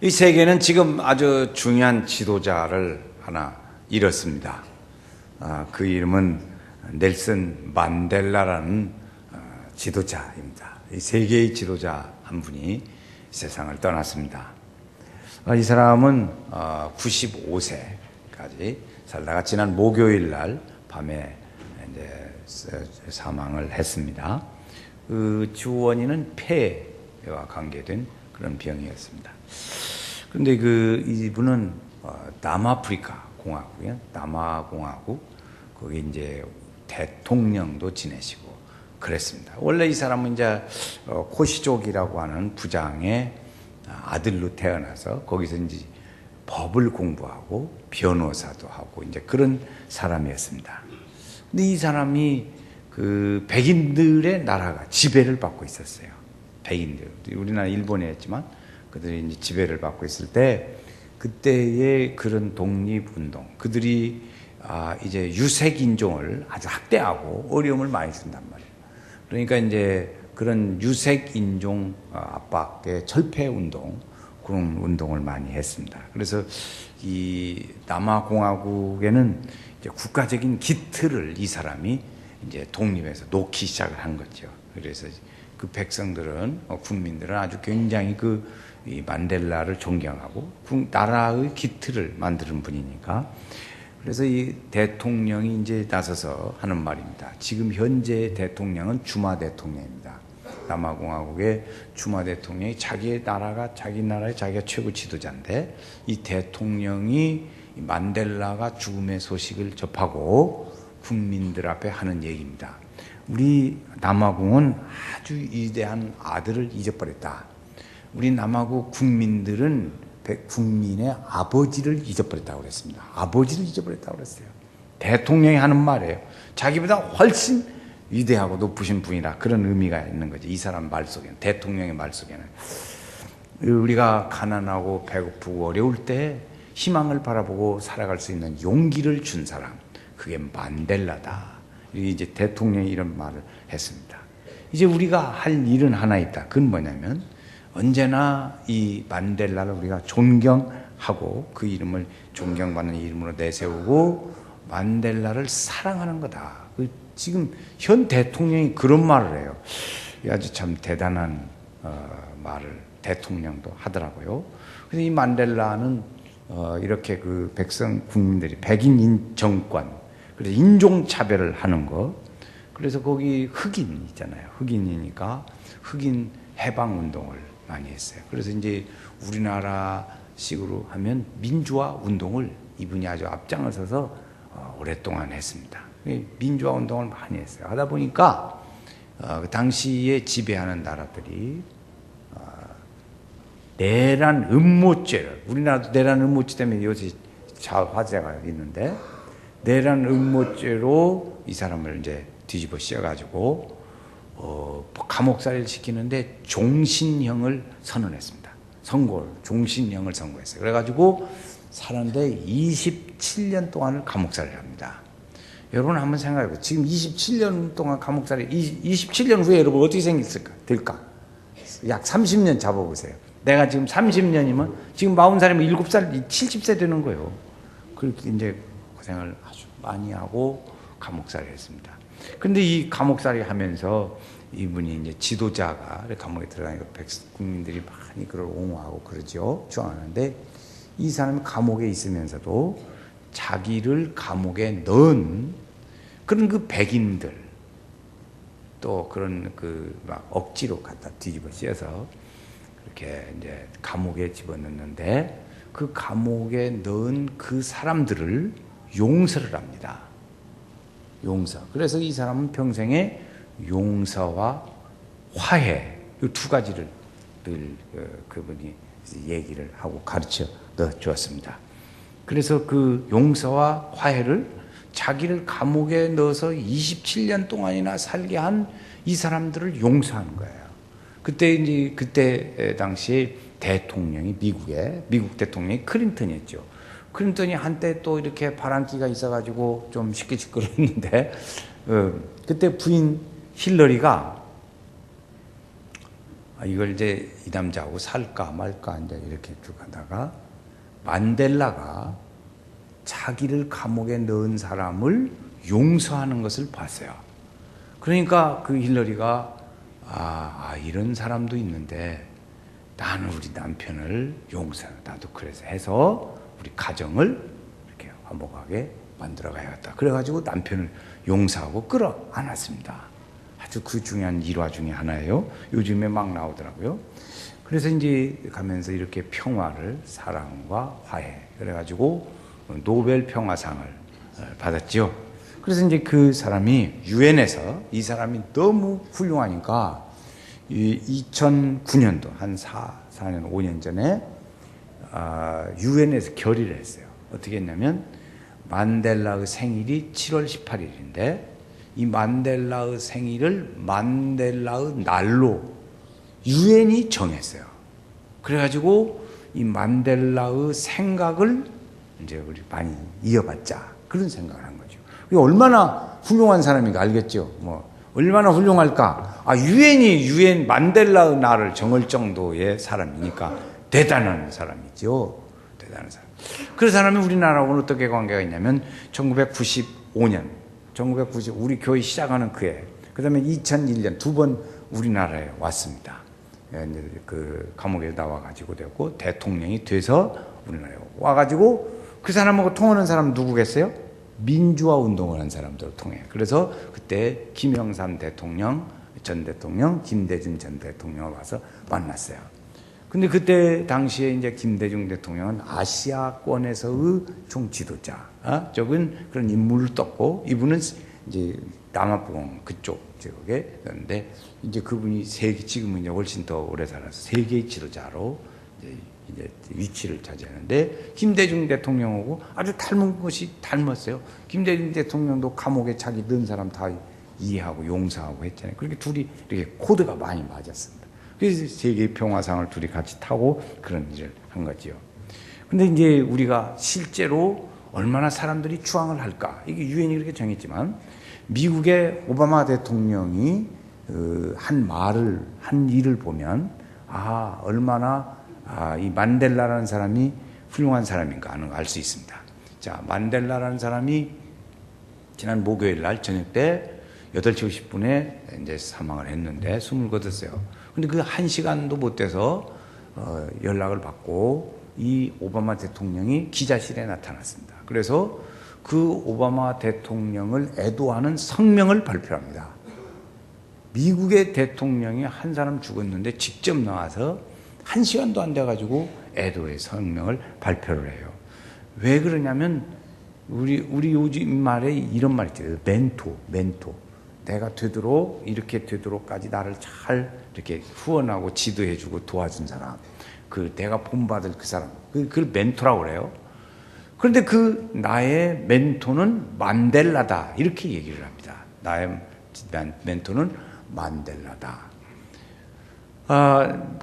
이 세계는 지금 아주 중요한 지도자를 하나 잃었습니다. 그 이름은 넬슨 만델라라는 지도자입니다. 이 세계의 지도자 한 분이 세상을 떠났습니다. 이 사람은 95세까지 살다가 지난 목요일 날 밤에 이제 사망을 했습니다. 그 주원인은 폐와 관계된 그런 병이었습니다. 그런데 이분은 남아프리카 공화국이요, 남아공화국 거기 이제 대통령도 지내시고 그랬습니다. 원래 이 사람은 이제 코시족이라고 하는 부장의 아들로 태어나서 거기서 이제 법을 공부하고 변호사도 하고 이제 그런 사람이었습니다. 근데 이 사람이 그 백인들의 나라가 지배를 받고 있었어요. 백인들, 우리나라 일본이었지만 그들이 이제 지배를 받고 있을 때 그때의 그런 독립운동, 그들이 이제 유색인종을 아주 학대하고 어려움을 많이 준단 말이에요. 그러니까 이제 그런 유색인종 압박의 철폐운동, 그런 운동을 많이 했습니다. 그래서 이 남아공화국에는 이제 국가적인 기틀을 이 사람이 이제 독립해서 놓기 시작을 한 거죠. 그래서 그 백성들은, 국민들은 아주 굉장히 이 만델라를 존경하고 나라의 기틀을 만드는 분이니까. 그래서 이 대통령이 이제 나서서 하는 말입니다. 지금 현재 대통령은 주마 대통령입니다. 남아공화국의 주마 대통령이 자기 나라의 자기가 최고 지도자인데 이 대통령이 만델라가 죽음의 소식을 접하고 국민들 앞에 하는 얘기입니다. 우리 남아공은 아주 위대한 아들을 잊어버렸다. 우리 남아공 국민들은 국민의 아버지를 잊어버렸다고 그랬습니다. 아버지를 잊어버렸다고 그랬어요. 대통령이 하는 말이에요. 자기보다 훨씬 위대하고 높으신 분이라 그런 의미가 있는 거죠. 이 사람 말 속에는, 대통령의 말 속에는. 우리가 가난하고 배고프고 어려울 때 희망을 바라보고 살아갈 수 있는 용기를 준 사람, 그게 만델라다. 이제 대통령이 이런 말을 했습니다. 이제 우리가 할 일은 하나 있다. 그건 뭐냐면 언제나 이 만델라를 우리가 존경하고 그 이름을 존경받는 이름으로 내세우고 만델라를 사랑하는 거다. 지금 현 대통령이 그런 말을 해요. 아주 참 대단한 말을 대통령도 하더라고요. 그래서 이 만델라는 이렇게 그 백성 국민들이 백인 정권, 그래서 인종차별을 하는 거. 그래서 거기 흑인 있잖아요. 흑인이니까 흑인 해방운동을 많이 했어요. 그래서 이제 우리나라식으로 하면 민주화 운동을 이분이 아주 앞장을 서서 오랫동안 했습니다. 민주화 운동을 많이 했어요. 하다 보니까 그 당시에 지배하는 나라들이 내란 음모죄를, 우리나라도 내란 음모죄 때문에 요새 화제가 있는데 내란 음모죄로 이 사람을 이제 뒤집어 씌워가지고 감옥살이를 시키는데 종신형을 선언했습니다. 종신형을 선고했어요. 그래가지고 사는데 27년 동안을 감옥살이를 합니다. 여러분 한번 생각해보세요. 지금 27년 동안 감옥살이, 27년 후에 여러분 어떻게 될까? 약 30년 잡아보세요. 내가 지금 30년이면 지금 40살이면 7살, 70세 되는 거예요. 그렇게 이제 고생을 아주 많이 하고 감옥살이 했습니다. 근데 이 감옥살이 하면서 이분이 이제 지도자가 감옥에 들어가니까 국민들이 많이 그걸 옹호하고 그러죠. 좋아하는데 이 사람이 감옥에 있으면서도 자기를 감옥에 넣은 그런 그 백인들 또 그런 막 억지로 갖다 뒤집어 씌워서 이렇게 이제 감옥에 집어넣는데 그 감옥에 넣은 그 사람들을 용서를 합니다. 용서. 그래서 이 사람은 평생에 용서와 화해 이 두 가지를 늘 그분이 얘기를 하고 가르쳐 주었습니다. 그래서 그 용서와 화해를 자기를 감옥에 넣어서 27년 동안이나 살게 한 이 사람들을 용서하는 거예요. 그때 당시 대통령이 미국 대통령이 클린턴이었죠. 클린턴이 한때 또 이렇게 바람기가 있어가지고 좀 시끌시끌했는데 그때 부인 힐러리가 이걸 이제 이 남자하고 살까 말까 이제 이렇게 쭉 하다가 만델라가 자기를 감옥에 넣은 사람을 용서하는 것을 봤어요. 그러니까 그 힐러리가 이런 사람도 있는데 나는 우리 남편을 용서해. 나도 그래서 해서 우리 가정을 이렇게 화목하게 만들어 가야겠다. 그래가지고 남편을 용서하고 끌어안았습니다. 아주 그 중요한 일화 중에 하나예요. 요즘에 막 나오더라고요. 그래서 이제 가면서 이렇게 평화를, 사랑과 화해, 그래가지고 노벨 평화상을 받았죠. 그래서 이제 그 사람이 유엔에서 이 사람이 너무 훌륭하니까 2009년도 한 4년 5년 전에 유엔에서 결의를 했어요. 어떻게 했냐면 만델라의 생일이 7월 18일인데 이 만델라의 생일을 만델라의 날로 유엔이 정했어요. 그래가지고 이 만델라의 생각을 이제 우리 많이 이어받자 그런 생각을 한 거죠. 얼마나 훌륭한 사람인가 알겠죠. 얼마나 훌륭할까. 유엔 만델라의 날을 정할 정도의 사람이니까 대단한 사람이죠. 대단한 사람. 그 사람이 우리나라하고는 어떻게 관계가 있냐면 1995년 우리 교회 시작하는 그해, 그 다음에 2001년 두 번 우리나라에 왔습니다. 이제 그 감옥에 나와가지고 되고 대통령이 돼서 우리나라에 와가지고 그 사람하고 통하는 사람 누구겠어요? 민주화 운동을 한 사람들을 통해. 그래서 그때 김영삼 대통령, 전 대통령, 김대중 전 대통령을 와서 만났어요. 근데 그때 당시에 이제 김대중 대통령은 아시아권에서의 총 지도자, 적은 그런 인물을 떴고, 이분은 이제 남아부공 그쪽 지역에 있는데, 이제 그분이 지금은 이제 훨씬 더 오래 살아서 세계의 지도자로 이제 위치를 차지하는데, 김대중 대통령하고 아주 닮은 것이 닮았어요. 김대중 대통령도 감옥에 자기 넣은 사람 다 이해하고 용서하고 했잖아요. 그렇게 둘이 이렇게 코드가 많이 맞았습니다. 그래서 세계 평화상을 둘이 같이 타고 그런 일을 한 거지요. 근데 이제 우리가 실제로 얼마나 사람들이 추앙을 할까? 이게 유엔이 그렇게 정했지만, 미국의 오바마 대통령이 한 일을 보면, 얼마나 이 만델라라는 사람이 훌륭한 사람인가 하는 걸 알 수 있습니다. 자, 만델라라는 사람이 지난 목요일 날 저녁 때 8시 50분에 이제 사망을 했는데 숨을 거뒀어요. 근데 그 1시간도 못 돼서 연락을 받고 이 오바마 대통령이 기자실에 나타났습니다. 그래서 그 오바마 대통령을 애도하는 성명을 발표합니다. 미국의 대통령이 한 사람 죽었는데 직접 나와서 1시간도 안 돼가지고 애도의 성명을 발표를 해요. 왜 그러냐면 우리 요즘 말에 이런 말 있죠. 멘토. 내가 이렇게 되도록까지 나를 잘 이렇게 후원하고 지도해주고 도와준 사람. 내가 본받을 그 사람. 그걸 멘토라고 그래요. 그런데 나의 멘토는 만델라다. 이렇게 얘기를 합니다. 나의 멘토는 만델라다.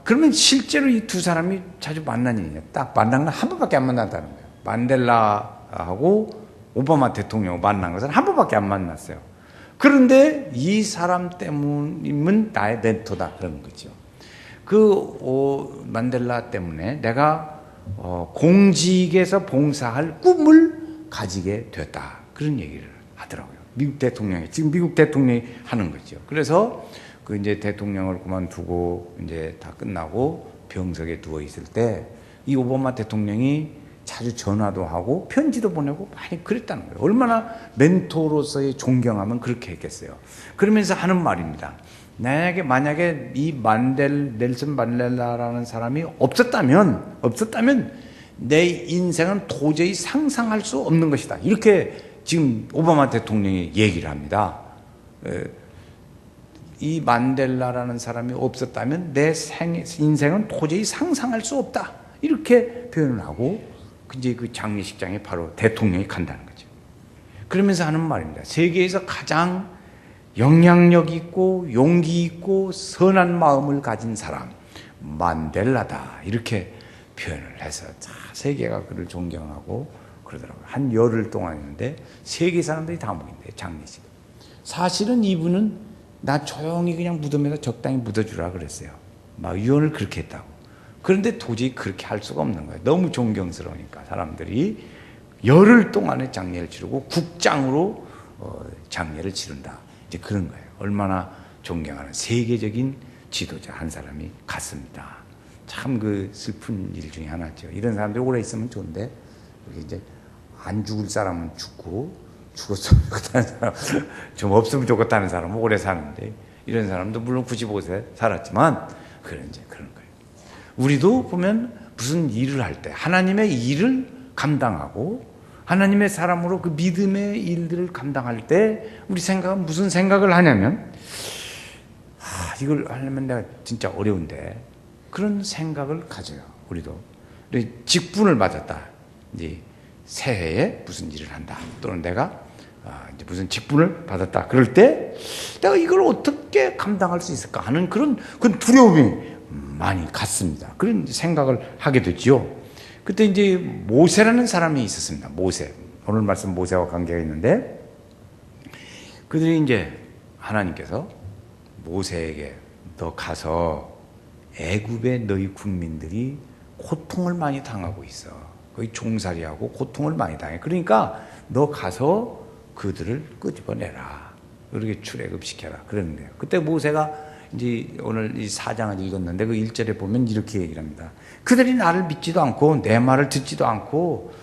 그러면 실제로 이 두 사람이 자주 만난 일이냐. 딱 만난 건 한 번밖에 안 만났다는 거예요. 만델라하고 오바마 대통령 만난 것은 한 번밖에 안 만났어요. 그런데 이 사람 때문이면 나의 멘토다. 그런 거죠. 만델라 때문에 내가 공직에서 봉사할 꿈을 가지게 됐다. 그런 얘기를 하더라고요. 지금 미국 대통령이 하는 거죠. 그래서 이제 대통령을 그만두고 이제 다 끝나고 병석에 누워 있을 때 이 오바마 대통령이 자주 전화도 하고 편지도 보내고 많이 그랬다는 거예요. 얼마나 멘토로서의 존경하면 그렇게 했겠어요. 그러면서 하는 말입니다. 만약에 이 넬슨 만델라라는 사람이 없었다면 내 인생은 도저히 상상할 수 없는 것이다. 이렇게 지금 오바마 대통령이 얘기를 합니다. 이 만델라라는 사람이 없었다면 내 인생은 도저히 상상할 수 없다. 이렇게 표현을 하고 이제 그 장례식장에 바로 대통령이 간다는 거죠. 그러면서 하는 말입니다. 세계에서 가장 영향력 있고 용기 있고 선한 마음을 가진 사람 만델라다. 이렇게 표현을 해서 세계가 그를 존경하고 그러더라고요. 한 열흘 동안 했는데 세계 사람들이 다 모인대요. 장례식. 사실은 이분은 나 조용히 그냥 무덤에다 적당히 묻어주라 그랬어요. 막 유언을 그렇게 했다고. 그런데 도저히 그렇게 할 수가 없는 거예요. 너무 존경스러우니까 사람들이 열흘 동안의 장례를 치르고 국장으로 장례를 치른다. 이제 그런 거예요. 얼마나 존경하는 세계적인 지도자 한 사람이 갔습니다. 참 그 슬픈 일 중에 하나죠. 이런 사람들이 오래 있으면 좋은데 이제 안 죽을 사람은 죽고 죽었으면 좋겠다는 사람, 좀 없으면 좋겠다는 사람은 오래 사는데 이런 사람도 물론 95세 살았지만 그런 거예요. 우리도 보면 무슨 일을 할 때 하나님의 일을 감당하고 하나님의 사람으로 그 믿음의 일들을 감당할 때 우리 생각은 무슨 생각을 하냐면 이걸 하려면 내가 진짜 어려운데 그런 생각을 가져요. 우리도 직분을 받았다. 이제 새해에 무슨 일을 한다. 또는 내가 이제 무슨 직분을 받았다. 그럴 때 내가 이걸 어떻게 감당할 수 있을까 하는 그런 두려움이 많이 갔습니다. 그런 생각을 하게 됐지요. 그때 이제 모세라는 사람이 있었습니다. 모세. 오늘 말씀 모세와 관계가 있는데 그들이 이제 하나님께서 모세에게 너 가서 애굽의 너희 국민들이 고통을 많이 당하고 있어. 거의 종살이하고 고통을 많이 당해. 그러니까 너 가서 그들을 끄집어내라. 그렇게 출애굽시켜라. 그러는데요. 그때 모세가 이제 오늘 이 4장을 읽었는데 그 1절에 보면 이렇게 얘기를 합니다. 그들이 나를 믿지도 않고 내 말을 듣지도 않고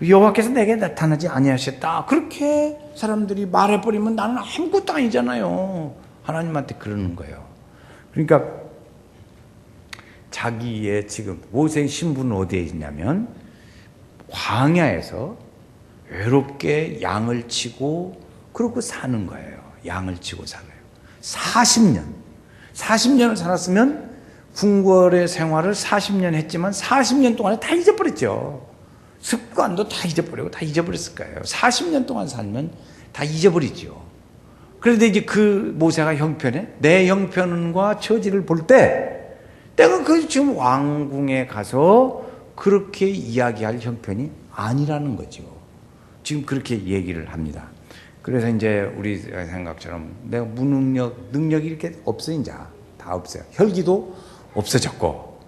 여호와께서 내게 나타나지 아니하셨다. 그렇게 사람들이 말해버리면 나는 아무것도 아니잖아요. 하나님한테 그러는 거예요. 그러니까 자기의 지금 모세의 신분은 어디에 있냐면 광야에서 외롭게 양을 치고 그러고 사는 거예요. 양을 치고 살아요. 40년을 살았으면 궁궐의 생활을 40년 했지만 40년 동안에 다 잊어버렸죠. 습관도 다 잊어버리고 다 잊어버렸을 거예요. 40년 동안 살면 다 잊어버리죠. 그런데 이제 그 모세가 형편에 내 형편과 처지를 볼 때 내가 그 지금 왕궁에 가서 그렇게 이야기할 형편이 아니라는 거죠. 지금 그렇게 얘기를 합니다. 그래서 이제 우리 생각처럼 내가 능력이 이렇게 없어, 이제 다 없어요. 혈기도 없어졌고,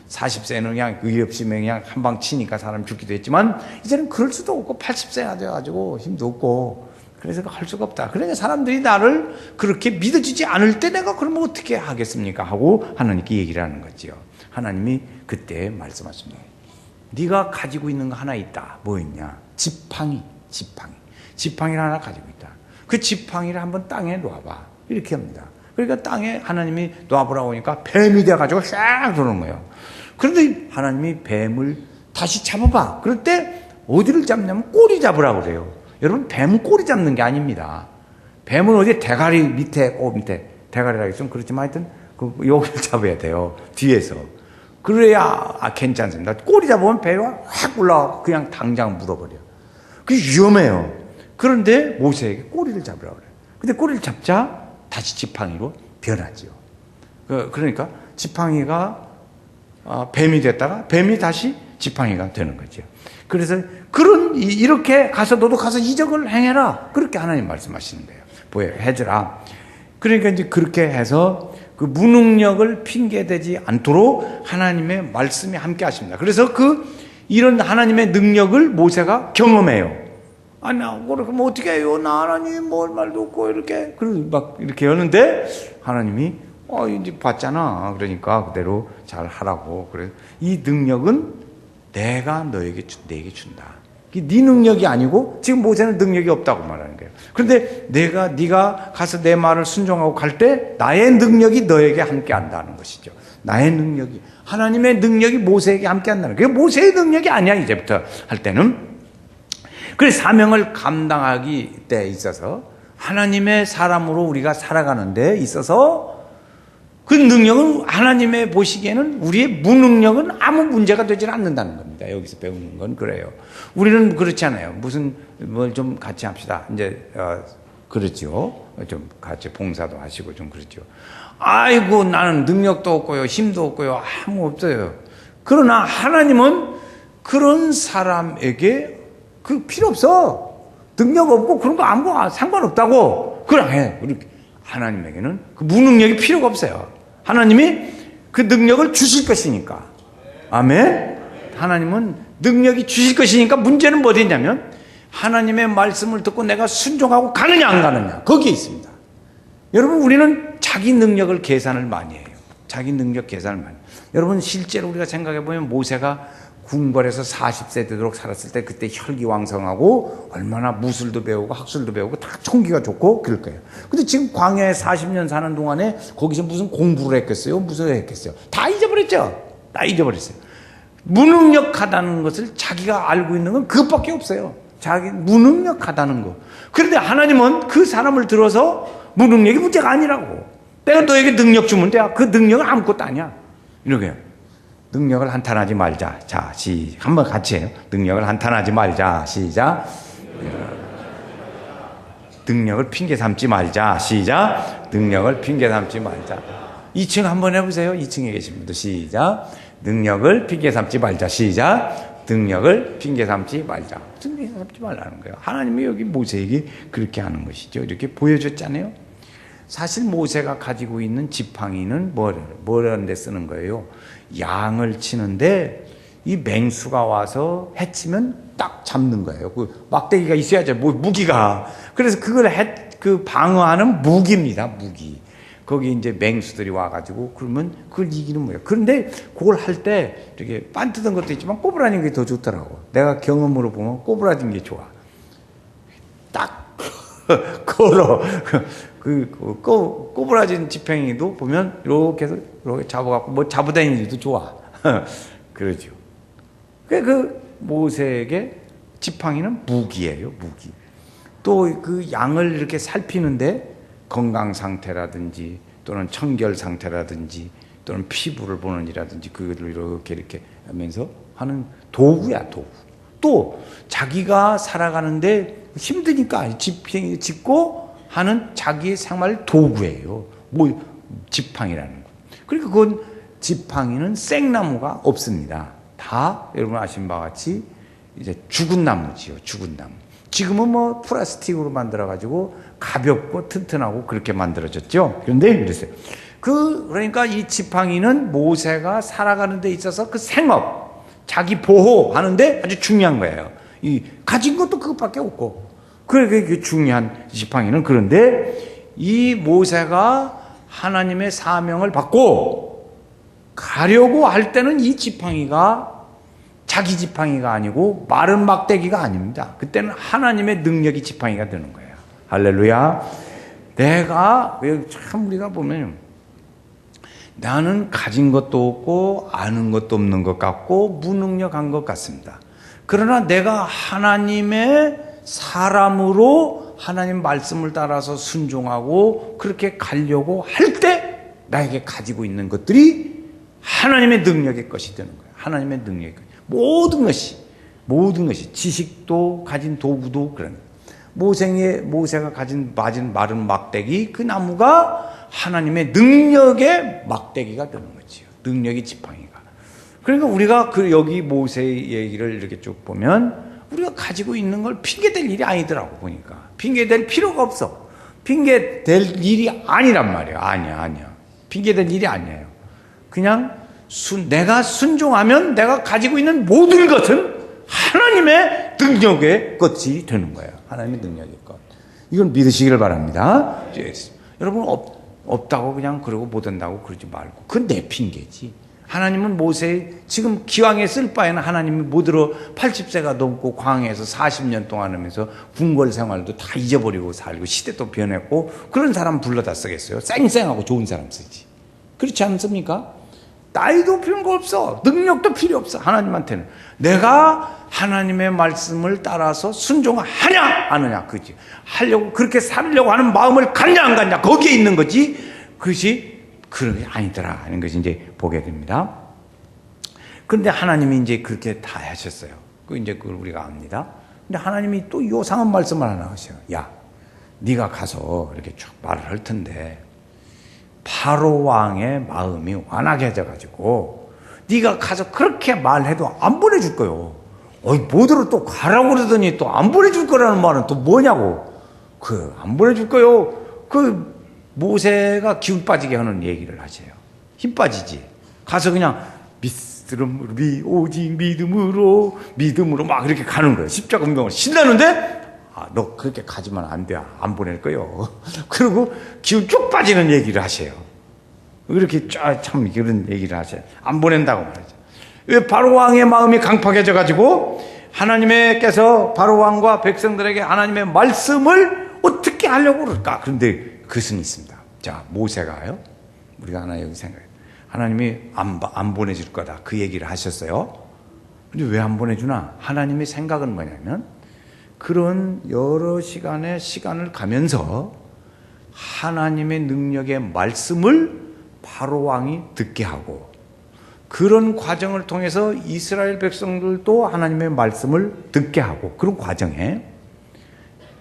40세는 그냥 의의 없이 그냥 한 방 치니까 사람 죽기도 했지만, 이제는 그럴 수도 없고, 80세가 돼가지고 힘도 없고, 그래서 할 수가 없다. 그러니까 사람들이 나를 그렇게 믿어주지 않을 때 내가 그러면 어떻게 하겠습니까? 하고 하나님께 얘기를 하는 거지요. 하나님이 그때 말씀하십니다. 네가 가지고 있는 거 하나 있다. 뭐 있냐? 지팡이를 하나 가지고 있다. 그 지팡이를 한번 땅에 놓아봐. 이렇게 합니다. 그러니까 땅에 하나님이 놓아보라고 하니까 뱀이 돼가지고 쫙 도는 거예요. 그런데 하나님이 뱀을 다시 잡아봐. 그럴 때 어디를 잡냐면 꼬리 잡으라고 그래요. 여러분, 뱀은 꼬리 잡는 게 아닙니다. 뱀은 어디 대가리 밑에, 대가리라 했으면 그렇지만 하여튼 여기를 잡아야 돼요. 뒤에서. 그래야 괜찮습니다. 꼬리 잡으면 뱀이 확 올라가 그냥 당장 물어버려요. 그게 위험해요. 그런데 모세에게 꼬리를 잡으라고 그래요. 근데 꼬리를 잡자 다시 지팡이로 변하지요. 그러니까 지팡이가 뱀이 됐다가 뱀이 다시 지팡이가 되는 거죠. 그래서 이렇게 가서 너도 가서 이적을 행해라. 그렇게 하나님 말씀하시는 거예요. 보여요. 해주라. 그러니까 이제 그렇게 해서 그 무능력을 핑계대지 않도록 하나님의 말씀이 함께 하십니다. 그래서 이런 하나님의 능력을 모세가 경험해요. 아니, 그럼 어떻게 해요? 나 하나님 뭘 말도 없고 이렇게 하는데 하나님이 이제 봤잖아. 그러니까 그대로 잘 하라고. 그래. 이 능력은 내가 내게 준다. 네 능력이 아니고 지금 모세는 능력이 없다고 말하는 거예요. 그런데 네가 가서 내 말을 순종하고 갈 때 나의 능력이 너에게 함께 한다는 것이죠. 나의 능력이, 하나님의 능력이 모세에게 함께 한다는 거예요. 그게 모세의 능력이 아니야, 이제부터 할 때는. 그래서 사명을 감당하기 때 있어서 하나님의 사람으로 우리가 살아가는 데 있어서 그 능력은 하나님의 보시기에는 우리의 무능력은 아무 문제가 되지 않는다는 겁니다. 여기서 배우는 건 그래요. 우리는 그렇지 않아요. 뭘 좀 같이 합시다. 이제 그렇죠. 좀 같이 봉사도 하시고 좀 그렇죠. 아이고, 나는 능력도 없고요, 힘도 없고요, 아무 없어요. 그러나 하나님은 그런 사람에게 필요 없어. 능력 없고 그런 거 아무 상관없다고. 그냥 해. 하나님에게는 그 무능력이 필요가 없어요. 하나님이 그 능력을 주실 것이니까. 아멘. 하나님은 능력이 주실 것이니까 문제는 뭐 되냐면 하나님의 말씀을 듣고 내가 순종하고 가느냐 안 가느냐 거기에 있습니다. 여러분 우리는 자기 능력을 계산을 많이 해요. 자기 능력 계산을 많이 해요. 여러분 실제로 우리가 생각해 보면 모세가 궁궐에서 40세 되도록 살았을 때 그때 혈기왕성하고 얼마나 무술도 배우고 학술도 배우고 다 총기가 좋고 그럴 거예요. 근데 지금 광야에 40년 사는 동안에 거기서 무슨 공부를 했겠어요? 무슨 했겠어요? 다 잊어버렸죠? 다 잊어버렸어요. 무능력하다는 것을 자기가 알고 있는 건 그것밖에 없어요. 자기 무능력하다는 거. 그런데 하나님은 그 사람을 들어서 무능력이 문제가 아니라고. 내가 너에게 능력 주면 돼. 그 능력은 아무것도 아니야. 이렇게요. 능력을 한탄하지 말자. 자, 한번 같이 해요. 능력을 한탄하지 말자. 시작. 능력을 핑계 삼지 말자. 시작. 능력을 핑계 삼지 말자. 2층 한번 해보세요. 2층에 계신 분들 시작. 능력을 핑계 삼지 말자. 시작. 능력을 핑계 삼지 말자. 핑계 삼지 말라는 거예요. 하나님이 여기 모세에게 그렇게 하는 것이죠. 이렇게 보여줬잖아요. 사실 모세가 가지고 있는 지팡이는 뭐라는 데 쓰는 거예요? 양을 치는데 이 맹수가 와서 해치면 딱 잡는 거예요. 그 막대기가 있어야죠. 무기가. 그래서 그걸 방어하는 무기입니다. 무기. 거기 이제 맹수들이 와가지고 그러면 그걸 이기는 거예요. 그런데 그걸 할 때 이렇게 반뜨던 것도 있지만 꼬부라진 게 더 좋더라고. 내가 경험으로 보면 꼬부라진 게 좋아. 딱 걸어. 꼬부라진 지팡이도 보면 이렇게 해서 이렇게 잡아갖고 뭐 잡아다니기도 좋아. 그러죠. 그 모세에게 지팡이는 무기예요. 무기. 또 그 양을 이렇게 살피는데 건강 상태라든지 또는 청결 상태라든지 또는 피부를 보는지라든지 그거를 이렇게 하면서 하는 도구야, 도구. 또 자기가 살아가는데 힘드니까 짚고 하는 자기의 생활 도구예요. 지팡이라는 거. 그러니까 그건 지팡이는 생나무가 없습니다. 다 여러분 아시는 바와 같이 이제 죽은 나무지요. 죽은 나무. 지금은 뭐 플라스틱으로 만들어가지고 가볍고 튼튼하고 그렇게 만들어졌죠. 그런데 그랬어요. 그러니까 이 지팡이는 모세가 살아가는 데 있어서 그 생업, 자기 보호하는데 아주 중요한 거예요. 가진 것도 그것밖에 없고. 그게 중요한 지팡이는. 그런데 이 모세가 하나님의 사명을 받고 가려고 할 때는 이 지팡이가 자기 지팡이가 아니고 마른 막대기가 아닙니다. 그때는 하나님의 능력이 지팡이가 되는 거예요. 할렐루야. 참 우리가 보면 나는 가진 것도 없고 아는 것도 없는 것 같고 무능력한 것 같습니다. 그러나 내가 하나님의 사람으로 하나님 말씀을 따라서 순종하고 그렇게 가려고 할 때 나에게 가지고 있는 것들이 하나님의 능력의 것이 되는 거예요. 하나님의 능력의 것. 모든 것이 지식도 가진 도구도 그런 모세가 가진 마른 막대기 그 나무가 하나님의 능력의 막대기가 되는 거지요. 능력의 지팡이가. 그러니까 우리가 여기 모세의 얘기를 이렇게 쭉 보면 우리가 가지고 있는 걸 핑계댈 일이 아니더라고 보니까. 핑계댈 필요가 없어. 핑계댈 일이 아니란 말이에요. 아니야. 핑계댈 일이 아니에요. 그냥 내가 순종하면 내가 가지고 있는 모든 것은 하나님의 능력의 것이 되는 거예요. 하나님의 능력의 것. 이건 믿으시기를 바랍니다. 여러분 없다고 그냥 그러고 못한다고 그러지 말고 그건 내 핑계지. 하나님은 지금 기왕에 쓸 바에는 하나님이 못들어 80세가 넘고 광야에서 40년 동안 하면서 궁궐 생활도 다 잊어버리고 살고 시대도 변했고 그런 사람 불러다 쓰겠어요. 쌩쌩하고 좋은 사람 쓰지. 그렇지 않습니까? 나이도 필요 없어. 능력도 필요 없어. 하나님한테는. 내가 하나님의 말씀을 따라서 순종하냐 안 하냐 그지. 그렇게 살려고 하는 마음을 갖냐 안 갖냐 거기에 있는 거지. 그것이 그런 게 아니더라 하는 것이 이제 보게 됩니다. 그런데 하나님이 이제 그렇게 다 하셨어요. 그걸 우리가 압니다. 근데 하나님이 또 요상한 말씀을 하나 하셔요. 야, 네가 가서 이렇게 쭉 말을 할 텐데 바로 왕의 마음이 완악해져가지고 네가 가서 그렇게 말해도 안 보내줄 거요. 뭐더러 또 가라고 그러더니 또 안 보내줄 거라는 말은 또 뭐냐고. 안 보내줄 거요. 모세가 기운 빠지게 하는 얘기를 하세요. 힘 빠지지. 가서 그냥 오직 믿음으로 막 이렇게 가는 거예요. 십자가 운동을 신나는데 너 그렇게 가지면 안 돼. 안 보낼 거요. 그리고 기운 쭉 빠지는 얘기를 하세요. 그렇게 참 그런 얘기를 하세요. 안 보낸다고 말하죠. 왜 바로왕의 마음이 강팍해져 가지고 하나님께서 바로왕과 백성들에게 하나님의 말씀을 어떻게 하려고 그럴까? 그런데 그것은 있습니다. 자, 모세가요. 우리가 하나 여기 생각해요. 하나님이 안 보내줄 거다. 그 얘기를 하셨어요. 근데 왜 안 보내주나? 하나님의 생각은 뭐냐면 그런 여러 시간을 가면서 하나님의 능력의 말씀을 바로왕이 듣게 하고 그런 과정을 통해서 이스라엘 백성들도 하나님의 말씀을 듣게 하고 그런 과정에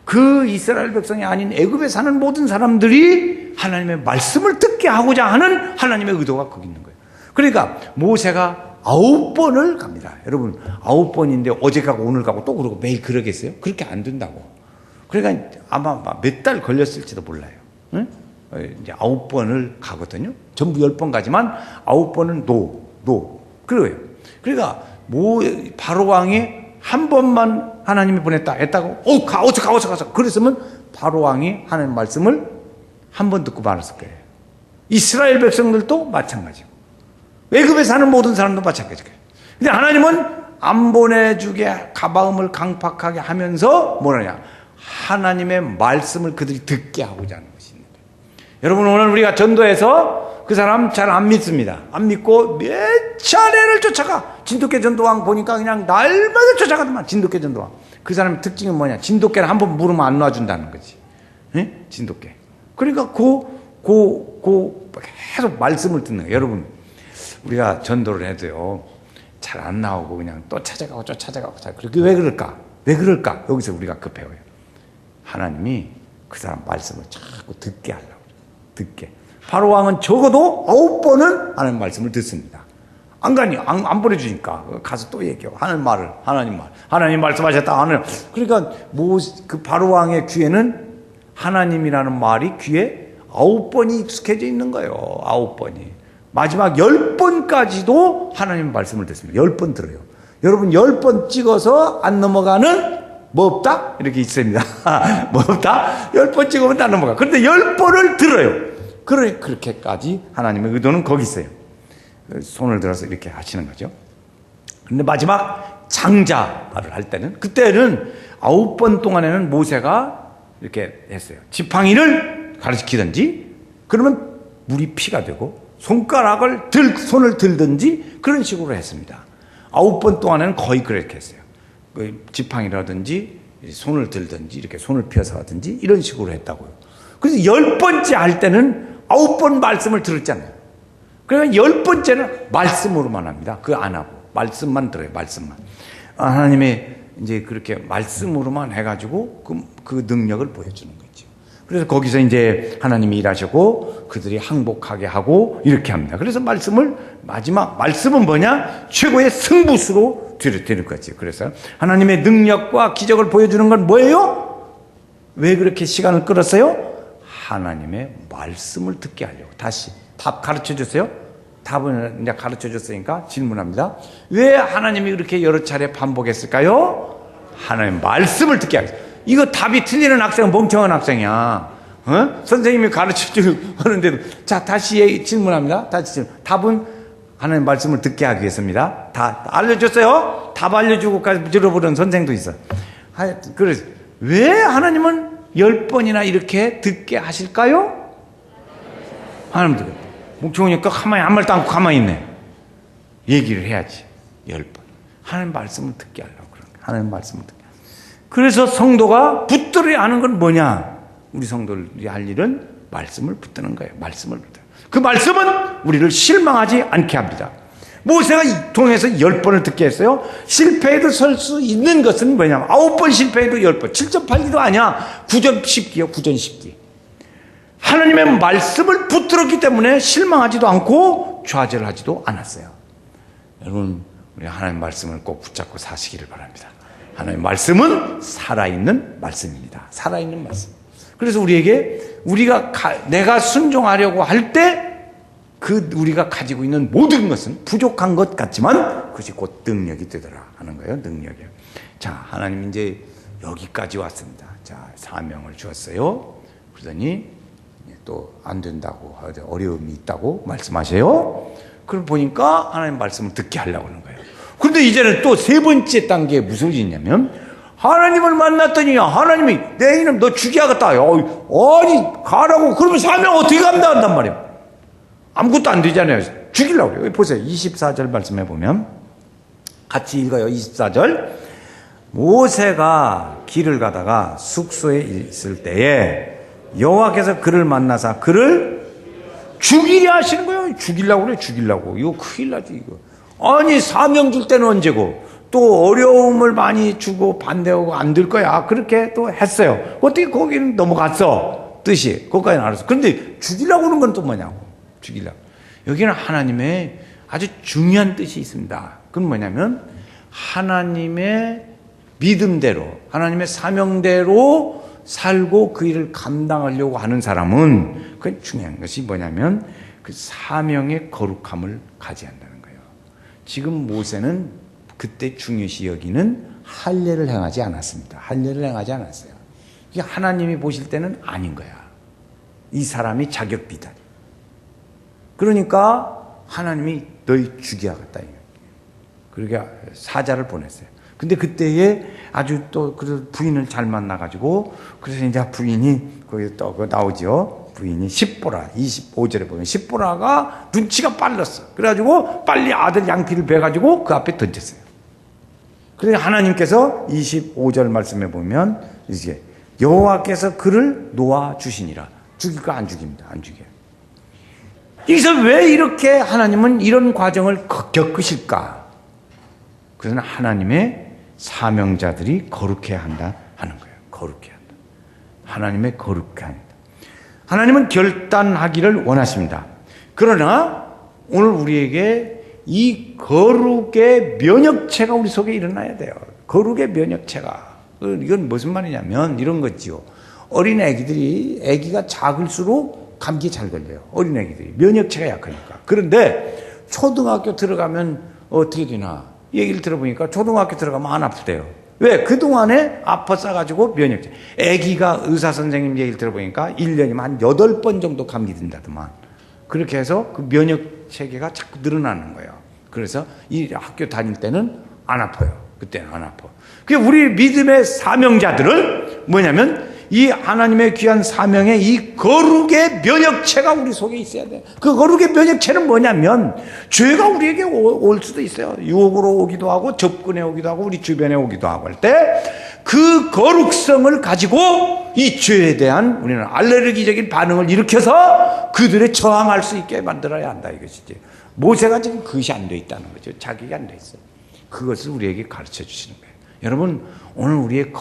그 이스라엘 백성이 아닌 애굽에 사는 모든 사람들이 하나님의 말씀을 듣게 하고자 하는 하나님의 의도가 거기 있는 거예요. 그러니까 모세가 9번을 갑니다. 여러분 9번인데 어제 가고 오늘 가고 또 그러고 매일 그러겠어요? 그렇게 안 된다고. 그러니까 아마 몇 달 걸렸을지도 몰라요. 응? 이제 9번을 가거든요. 전부 10번 가지만 9번은 그래요. 그러니까 바로왕이 한 번만 하나님이 보냈다 했다고 어서 그랬으면 바로왕이 하나님 말씀을 한 번 듣고 말았을 거예요. 이스라엘 백성들도 마찬가지고 애굽에 사는 모든 사람도 마찬가지고. 근데 하나님은 안 보내주게 가마음을 강팍하게 하면서 뭐라냐? 하나님의 말씀을 그들이 듣게 하고자 하는 것이 있는 거예요. 여러분 오늘 우리가 전도해서 그 사람 잘 안 믿습니다. 안 믿고 몇 차례를 쫓아가. 진돗개 전도왕 보니까 그냥 날마다 쫓아가더만. 진돗개 전도왕. 그 사람의 특징은 뭐냐? 진돗개를 한 번 물으면 안 놔준다는 거지. 네? 진돗개. 그러니까 계속 말씀을 듣는 거예요. 여러분 우리가 전도를 해도요 잘 안 나오고 그냥 또 찾아가고 그렇게 왜 그럴까? 여기서 우리가 그 배워요. 하나님이 그 사람 말씀을 자꾸 듣게 하려고 그래요. 듣게. 바로왕은 적어도 9번은 하나님 말씀을 듣습니다. 안 가니 안 보내주니까 가서 또 얘기하고 하나님 말씀하셨다. 그러니까 그 바로왕의 귀에는 하나님이라는 말이 귀에 9번이 익숙해져 있는 거예요. 9번이. 마지막 10번까지도 하나님 말씀을 듣습니다. 10번 들어요. 여러분 10번 찍어서 안 넘어가는 뭐 없다? 이렇게 있습니다. 뭐 없다? 10번 찍으면 안 넘어가. 그런데 10번을 들어요. 그렇게까지 하나님의 의도는 거기 있어요. 손을 들어서 이렇게 하시는 거죠. 그런데 마지막 장자를 할 때는 그때는 9번 동안에는 모세가 이렇게 했어요. 지팡이를 가르치든지 그러면 물이 피가 되고 손을 들든지 그런 식으로 했습니다. 9번 동안에는 거의 그렇게 했어요. 지팡이라든지 손을 들든지 이렇게 손을 펴서 하든지 이런 식으로 했다고요. 그래서 10번째 할 때는 9번 말씀을 들었잖아요. 그러면 10번째는 말씀으로만 합니다. 그거 안 하고 말씀만 들어요. 말씀만. 하나님의 이제 그렇게 말씀으로만 해가지고 그 능력을 보여주는 거죠. 그래서 거기서 이제 하나님이 일하시고 그들이 항복하게 하고 이렇게 합니다. 그래서 마지막 말씀은 뭐냐? 최고의 승부수로 드릴 거지. 그래서 하나님의 능력과 기적을 보여주는 건 뭐예요? 왜 그렇게 시간을 끌었어요? 하나님의 말씀을 듣게 하려고. 다시 답 가르쳐 주세요. 답은 이제 가르쳐 줬으니까 질문합니다. 왜 하나님이 그렇게 여러 차례 반복했을까요? 하나님의 말씀을 듣게 하겠어요. 이거 답이 틀리는 학생은 멍청한 학생이야. 선생님이 가르쳐 주는데도. 자, 다시 질문합니다. 답은 하나님의 말씀을 듣게 하기 위해서입니다. 다 알려줬어요? 답 알려주고 들어보는 선생도 있어. 그래서 왜 하나님은 10번이나 이렇게 듣게 하실까요? 하나님 듣게. 멍청하니까 가만히 아무 말도 않고 가만히 있네. 얘기를 해야지. 10번. 하나님 말씀을 듣게 하려고 그런 거예요. 하나님 말씀을 듣게. 그래서 성도가 붙들어야 하는 건 뭐냐? 우리 성도들이 할 일은 말씀을 붙드는 거예요. 말씀을 붙드는. 그 말씀은 우리를 실망하지 않게 합니다. 모세가 통해서 10번을 듣게 했어요. 실패해도 설 수 있는 것은 뭐냐면 9번 실패해도 10번. 7.8기도 아니야. 9전 10기요. 9전 10기. 하나님의 말씀을 붙들었기 때문에 실망하지도 않고 좌절하지도 않았어요. 여러분 우리 하나님의 말씀을 꼭 붙잡고 사시기를 바랍니다. 하나님의 말씀은 살아있는 말씀입니다. 살아있는 말씀. 그래서 우리에게 내가 순종하려고 할 때 우리가 가지고 있는 모든 것은 부족한 것 같지만 그것이 곧 능력이 되더라 하는 거예요. 능력이요. 자, 하나님 이제 여기까지 왔습니다. 자, 사명을 주었어요. 그러더니 또 안 된다고, 어려움이 있다고 말씀하세요. 그걸 보니까 하나님 말씀을 듣게 하려고 하는 거예요. 그런데 이제는 또 세 번째 단계에 무슨 일이 있냐면, 하나님을 만났더니 하나님이 내 이름 너 죽여야겠다. 아니 가라고. 그러면 사명 어떻게 감당한단 말이에요. 아무것도 안 되잖아요. 죽이려고 그래요. 보세요. 24절 말씀해 보면 같이 읽어요. 24절. 모세가 길을 가다가 숙소에 있을 때에 여호와께서 그를 만나사 그를 죽이려 하시는 거예요. 죽이려고 그래요. 죽이려고. 이거 큰일 나지 이거. 아니 사명 줄 때는 언제고 또 어려움을 많이 주고 반대하고 안 될 거야. 그렇게 또 했어요. 어떻게 거기는 넘어갔어. 뜻이. 거기까지는 알았어. 그런데 죽이려고 하는 건 또 뭐냐고. 죽이려고. 여기는 하나님의 아주 중요한 뜻이 있습니다. 그건 뭐냐면 하나님의 믿음대로 하나님의 사명대로 살고 그 일을 감당하려고 하는 사람은 그 중요한 것이 뭐냐면 그 사명의 거룩함을 가져야 한다는 거예요. 지금 모세는 그때 중요시 여기는 할례를 행하지 않았습니다. 할례를 행하지 않았어요. 이게 하나님이 보실 때는 아닌 거야. 이 사람이 자격비다. 그러니까 하나님이 너희 죽여야겠다. 그러니까 사자를 보냈어요. 근데 그때에 아주 또 부인을 잘 만나가지고 그래서 이제 부인이 거기 또 나오죠. 부인이 십보라 25절에 보면 십보라가 눈치가 빨랐어. 그래가지고 빨리 아들 양피를 베가지고 그 앞에 던졌어요. 그래서 하나님께서 25절 말씀에 보면 이제 여호와께서 그를 놓아 주시니라. 죽일까 안 죽입니다. 안 죽여요. 여기서 왜 이렇게 하나님은 이런 과정을 겪으실까? 그래서 하나님의 사명자들이 거룩해야 한다 하는 거예요. 거룩해야 한다. 하나님의 거룩해야 한다. 하나님은 결단하기를 원하십니다. 그러나 오늘 우리에게 이 거룩의 면역체가 우리 속에 일어나야 돼요. 거룩의 면역체가. 이건 무슨 말이냐면 이런 거지요. 어린 아기가 작을수록 감기에 잘 걸려요. 어린 아기들이. 면역체가 약하니까. 그런데 초등학교 들어가면 어떻게 되나? 얘기를 들어보니까 초등학교 들어가면 안 아프대요. 왜? 그동안에 아팠어가지고 면역체. 아기가 의사 선생님 얘기를 들어보니까 1년이면 한 8번 정도 감기 든다더만. 그렇게 해서 그 면역 체계가 자꾸 늘어나는 거예요. 그래서 이 학교 다닐 때는 안 아파요. 그때는 안 아파. 그 우리 믿음의 사명자들은 뭐냐면 이 하나님의 귀한 사명의 이 거룩의 면역체가 우리 속에 있어야 돼. 그 거룩의 면역체는 뭐냐면 죄가 우리에게 올 수도 있어요. 유혹으로 오기도 하고 접근해 오기도 하고 우리 주변에 오기도 하고 할 때 그 거룩성을 가지고 이 죄에 대한 우리는 알레르기적인 반응을 일으켜서 그들에 저항할 수 있게 만들어야 한다 이것이지. 모세가 지금 그것이 안 돼 있다는 거죠. 자격이 안 돼 있어요. 그것을 우리에게 가르쳐 주시는 거예요. 여러분 오늘 우리의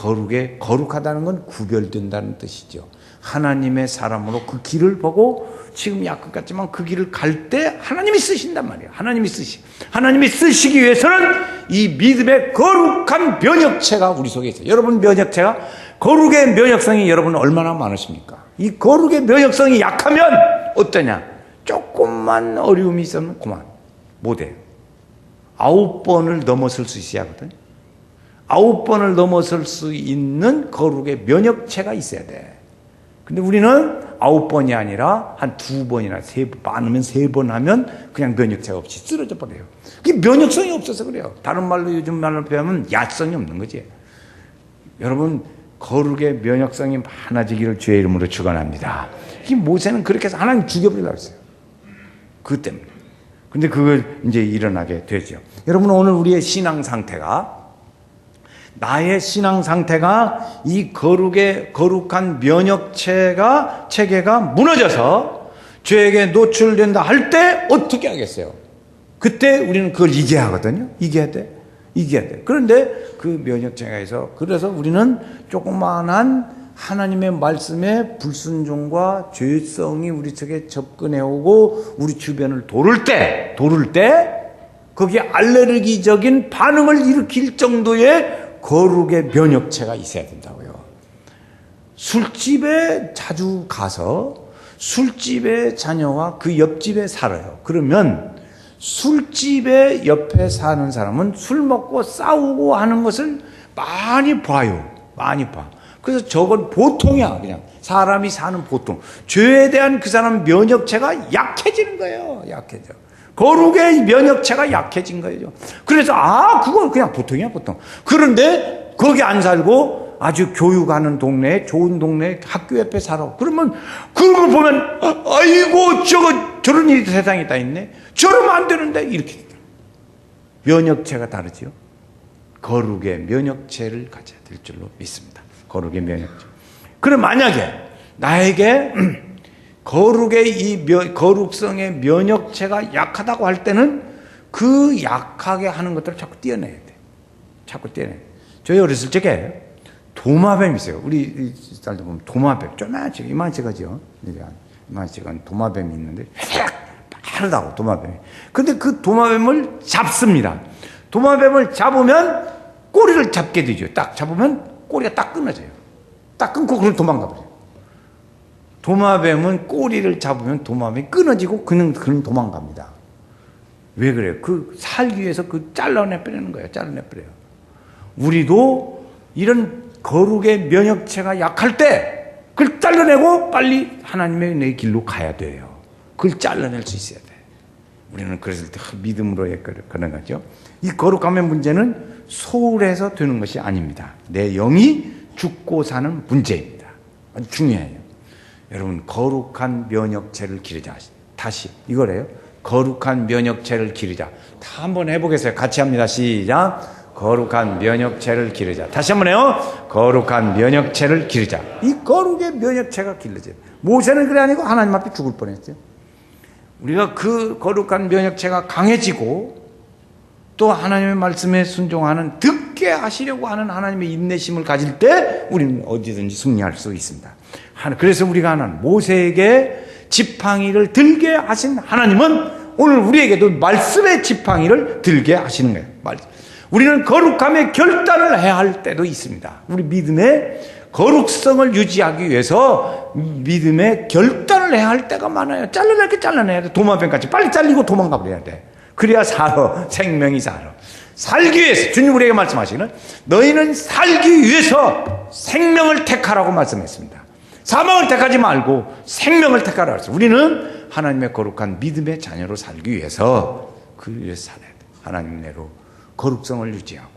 거룩하다는 건 구별된다는 뜻이죠. 하나님의 사람으로 그 길을 보고 지금 약간 같지만 그 길을 갈 때 하나님이 쓰신단 말이에요. 하나님이 쓰시기 위해서는 이 믿음의 거룩한 면역체가 우리 속에 있어요. 여러분 면역체가 거룩의 면역성이 여러분 얼마나 많으십니까? 이 거룩의 면역성이 약하면 어떠냐? 조금만 어려움이 있으면 그만 못해요. 9번을 넘어설 수 있어야 하거든. 9번을 넘어설 수 있는 거룩의 면역체가 있어야 돼. 근데 우리는 9번이 아니라 한 2번이나 3번, 많으면 3번 하면 그냥 면역체가 없이 쓰러져 버려요. 그게 면역성이 없어서 그래요. 다른 말로 요즘 말로 표현하면 야성이 없는 거지. 여러분 거룩의 면역성이 많아지기를 주의 이름으로 축원합니다. 이 모세는 그렇게 해서 하나님 죽여버리려고 했어요. 그것 때문에. 근데 그걸 이제 일어나게 되죠. 여러분 오늘 우리의 신앙 상태가 나의 신앙 상태가 이 거룩한 면역체계가 무너져서 죄에게 노출된다 할 때 어떻게 하겠어요? 그때 우리는 그걸 이겨야 하거든요. 이겨야 돼. 그런데 그 면역체계에서 그래서 우리는 조그마한 하나님의 말씀에 불순종과 죄성이 우리 속에 접근해 오고 우리 주변을 도를 때 거기에 알레르기적인 반응을 일으킬 정도의 거룩의 면역체가 있어야 된다고요. 술집에 자주 가서 술집의 자녀와 그 옆집에 살아요. 그러면 술집의 옆에 사는 사람은 술 먹고 싸우고 하는 것을 많이 봐요. 많이 봐. 그래서 저건 보통이야. 그냥 사람이 사는 보통. 죄에 대한 그 사람 면역체가 약해지는 거예요. 약해져. 거룩의 면역체가 약해진 거예요. 그래서 그건 그냥 보통이야, 보통. 그런데 거기 안 살고 아주 교육하는 동네에, 좋은 동네에 학교 옆에 살아. 그러면 그런 걸 보면 아이고 저런 일이 세상에 다 있네. 저러면 안 되는데 이렇게. 면역체가 다르죠. 거룩의 면역체를 가져야 될 줄로 믿습니다. 거룩의 면역체. 그럼 만약에 나에게 거룩성의 면역체가 약하다고 할 때는 그 약하게 하는 것들을 자꾸 떼어내야 돼. 자꾸 떼어내야 돼. 저희 어렸을 적에 도마뱀 있어요. 우리 딸들 보면 도마뱀, 쪼만치, 이만치가죠. 이만치가 도마뱀이 있는데, 빠르다고, 도마뱀이. 근데 그 도마뱀을 잡습니다. 도마뱀을 잡으면 꼬리를 잡게 되죠. 딱 잡으면 꼬리가 딱 끊어져요. 딱 끊고 그걸 도망가 버려요. 도마뱀은 꼬리를 잡으면 도마뱀이 끊어지고 그는 도망갑니다. 왜 그래요? 그 살기 위해서 잘라내버리는 거예요. 잘라내버려요. 우리도 이런 거룩의 면역체가 약할 때 그걸 잘라내고 빨리 하나님의 내 길로 가야 돼요. 그걸 잘라낼 수 있어야 돼. 우리는 그랬을 때 믿음으로 그런 거죠. 이 거룩함의 문제는 소홀해서 되는 것이 아닙니다. 내 영이 죽고 사는 문제입니다. 아주 중요해요. 여러분, 거룩한 면역체를 기르자. 다시 이거래요. 거룩한 면역체를 기르자. 다 한번 해보겠어요. 같이 합니다. 시작. 거룩한 면역체를 기르자. 다시 한번 해요. 거룩한 면역체를 기르자. 이 거룩의 면역체가 길러져요. 모세는 그래 아니고 하나님 앞에 죽을 뻔했어요. 우리가 그 거룩한 면역체가 강해지고 또 하나님의 말씀에 순종하는, 듣게 하시려고 하는 하나님의 인내심을 가질 때 우리는 어디든지 승리할 수 있습니다. 그래서 우리가 하는 모세에게 지팡이를 들게 하신 하나님은 오늘 우리에게도 말씀의 지팡이를 들게 하시는 거예요. 우리는 거룩함의 결단을 해야 할 때도 있습니다. 우리 믿음의 거룩성을 유지하기 위해서 믿음의 결단을 해야 할 때가 많아요. 잘라낼 게 잘라내야 돼. 도마뱀같이 빨리 잘리고 도망가 버려야 돼. 그래야 살아. 생명이 살아. 살기 위해서 주님 우리에게 말씀하시기는 너희는 살기 위해서 생명을 택하라고 말씀했습니다. 사망을 택하지 말고 생명을 택하라고 했어요. 우리는 하나님의 거룩한 믿음의 자녀로 살기 위해서 그 위해서 살아야 돼. 하나님 내로 거룩성을 유지하고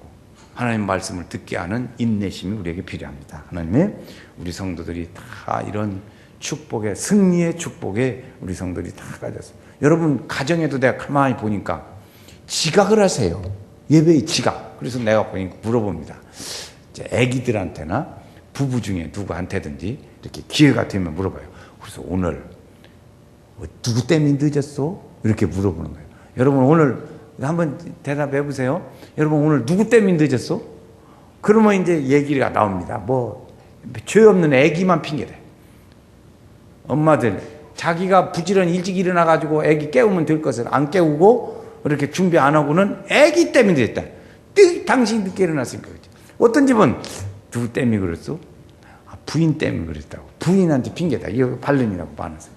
하나님 말씀을 듣게 하는 인내심이 우리에게 필요합니다. 하나님의 우리 성도들이 다 이런 축복의, 승리의 축복에 우리 성도들이 다 가졌습니다. 여러분 가정에도 내가 가만히 보니까 지각을 하세요. 예배의 지각. 그래서 내가 보니까 물어봅니다. 이제 애기들한테나 부부 중에 누구한테든지 이렇게 기회가 되면 물어봐요. 그래서 오늘 누구 때문에 늦었어? 이렇게 물어보는 거예요. 여러분 오늘 한번 대답해 보세요. 여러분 오늘 누구 때문에 늦었어? 그러면 이제 얘기가 나옵니다. 죄 없는 애기만 핑계대. 엄마들 자기가 부지런히 일찍 일어나가지고 애기 깨우면 될 것을 안 깨우고 이렇게 준비 안 하고는 애기 때문에 늦었다. 당신이 늦게 일어났으니까 그렇죠. 어떤 집은 누구 때문에 그랬어? 부인 때문에 그랬다고. 부인한테 핑계다. 이거 반론이라고 반해서.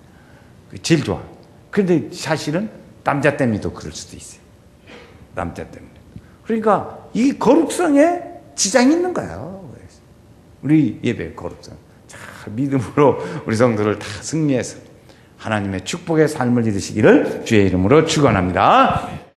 제일 좋아. 그런데 사실은 남자 때문에도 그럴 수도 있어요. 남자 때문에. 그러니까 이 거룩성에 지장이 있는 거예요. 우리 예배의 거룩성. 자, 믿음으로 우리 성도를 다 승리해서 하나님의 축복의 삶을 이루시기를 주의 이름으로 축원합니다.